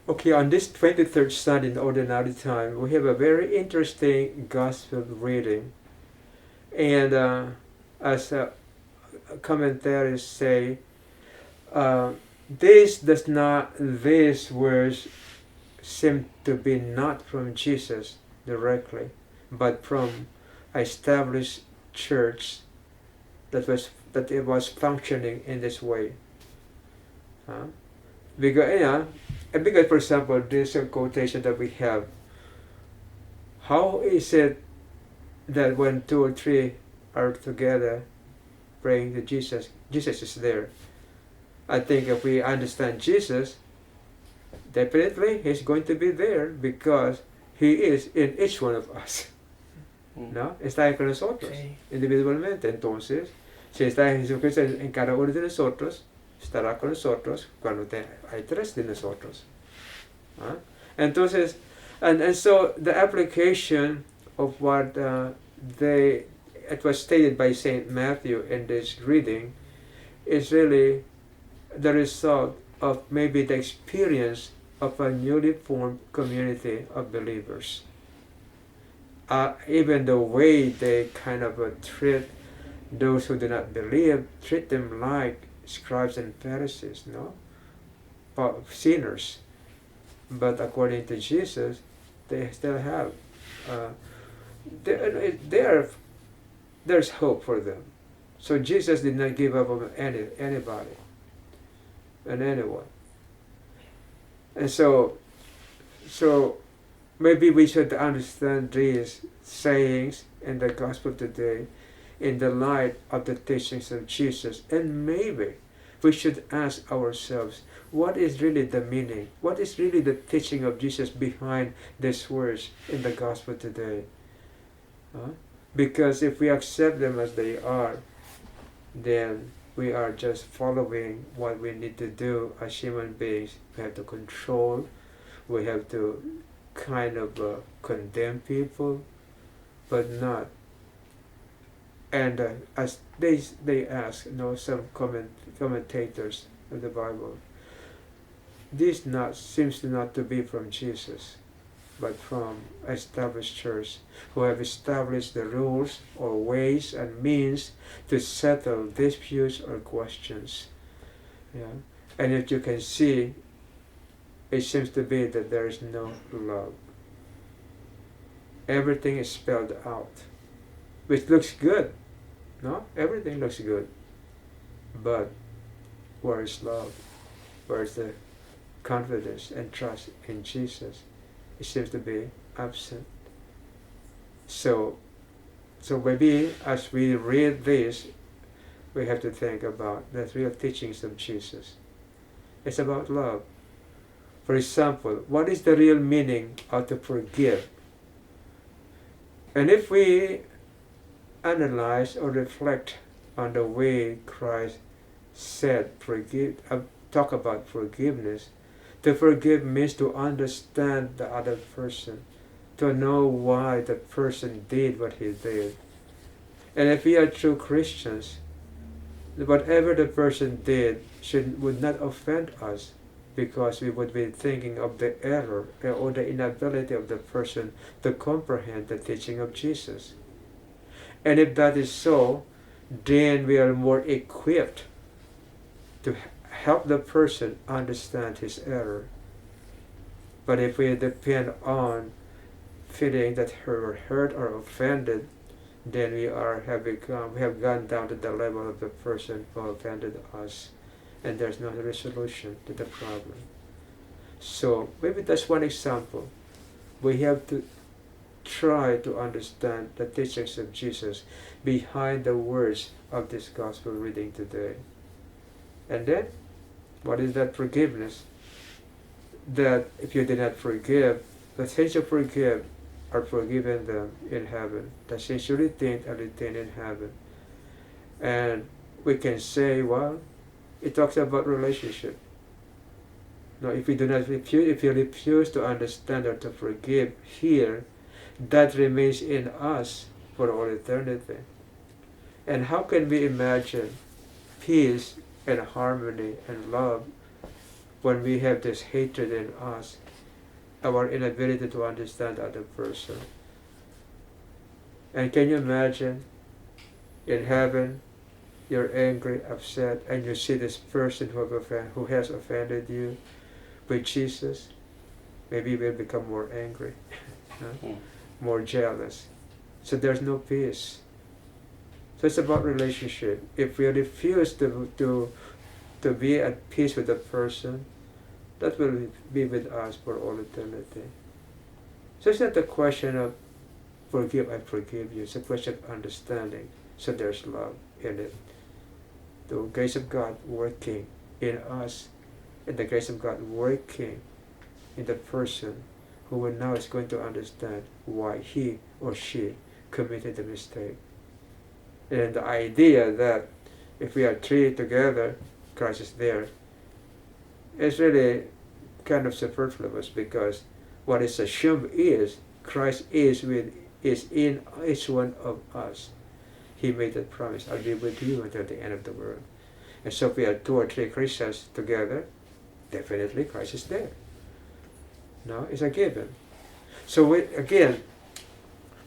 Okay, on this 23rd Sunday in Ordinary Time, we have a very interesting Gospel reading. And as commentaries say, these words seem to be not from Jesus directly, but from established church that it was functioning in this way. Huh? Because for example, this quotation that we have, how is it that when two or three are together praying to Jesus, Jesus is there? I think if we understand Jesus, definitely He's going to be there because He is in each one of us. ¿No? Está ahí con nosotros, Sí. individualmente. Entonces, si está Jesucristo en cada uno de nosotros, estará con nosotros cuando hay tres de nosotros. ¿Ah? Entonces, and so the application of what it was stated by Saint Matthew in this reading is really the result of maybe the experience of a newly formed community of believers. Even the way they kind of treat those who do not believe, treat them like scribes and Pharisees, no? Sinners. But according to Jesus, they still have, there's hope for them. So Jesus did not give up on anybody and anyone. And so maybe we should understand these sayings in the gospel today in the light of the teachings of Jesus. And maybe we should ask ourselves, what is really the meaning? What is really the teaching of Jesus behind these words in the gospel today? Because if we accept them as they are, then we are just following what we need to do as human beings. We have to control, we have to kind of condemn people, but not. And as they ask, some commentators of the Bible, this seems not to be from Jesus, but from established church who have established the rules or ways and means to settle disputes or questions. Yeah. And if you can see, it seems to be that there is no love. Everything is spelled out, which looks good. No? Everything looks good. But where is love? Where is the confidence and trust in Jesus? It seems to be absent. So maybe as we read this, we have to think about the real teachings of Jesus. It's about love. For example, what is the real meaning of to forgive? And if we analyze or reflect on the way Christ said, talk about forgiveness, to forgive means to understand the other person, to know why the person did what he did. And if we are true Christians, whatever the person did would not offend us, because we would be thinking of the error or the inability of the person to comprehend the teaching of Jesus. And if that is so, then we are more equipped to help the person understand his error. But if we depend on feeling that we're hurt or offended, then we have gone down to the level of the person who offended us, and there's no resolution to the problem. So maybe that's one example. We have to try to understand the teachings of Jesus behind the words of this gospel reading today. And then, what is that forgiveness? That if you did not forgive, the sins you forgive are forgiven them in heaven. The sins you retained are retained in heaven. And we can say, well, it talks about relationship. Now, if you refuse to understand or to forgive here, that remains in us for all eternity. And how can we imagine peace and harmony and love when we have this hatred in us, our inability to understand the other person. And can you imagine, in heaven, you're angry, upset, and you see this person who has offended you with Jesus, maybe you will become more angry, more jealous. So there's no peace. So it's about relationship. If we refuse to be at peace with a person, that will be with us for all eternity. So it's not a question of forgive, I forgive you. It's a question of understanding. So there's love in it. The grace of God working in us, and the grace of God working in the person who now is going to understand why he or she committed the mistake. And the idea that if we are three together, Christ is there, is really kind of superfluous, because what is assumed is Christ is in each one of us. He made that promise, I'll be with you until the end of the world. And so if we are 2 or 3 Christians together, definitely Christ is there. No, it's a given. So again,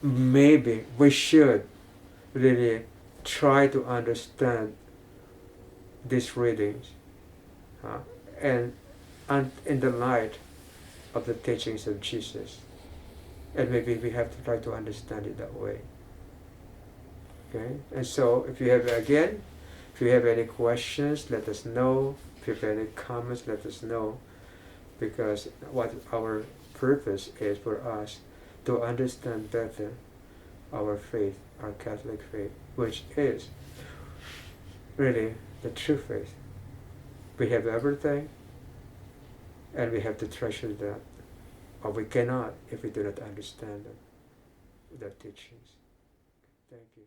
maybe we should really try to understand these readings and in the light of the teachings of Jesus. And maybe we have to try to understand it that way. Okay? And so if you have any questions, let us know. If you have any comments, let us know. Because what our purpose is for us to understand better our faith, our Catholic faith, which is really the true faith. We have everything, and we have to treasure that. Or we cannot if we do not understand them, their teachings. Thank you.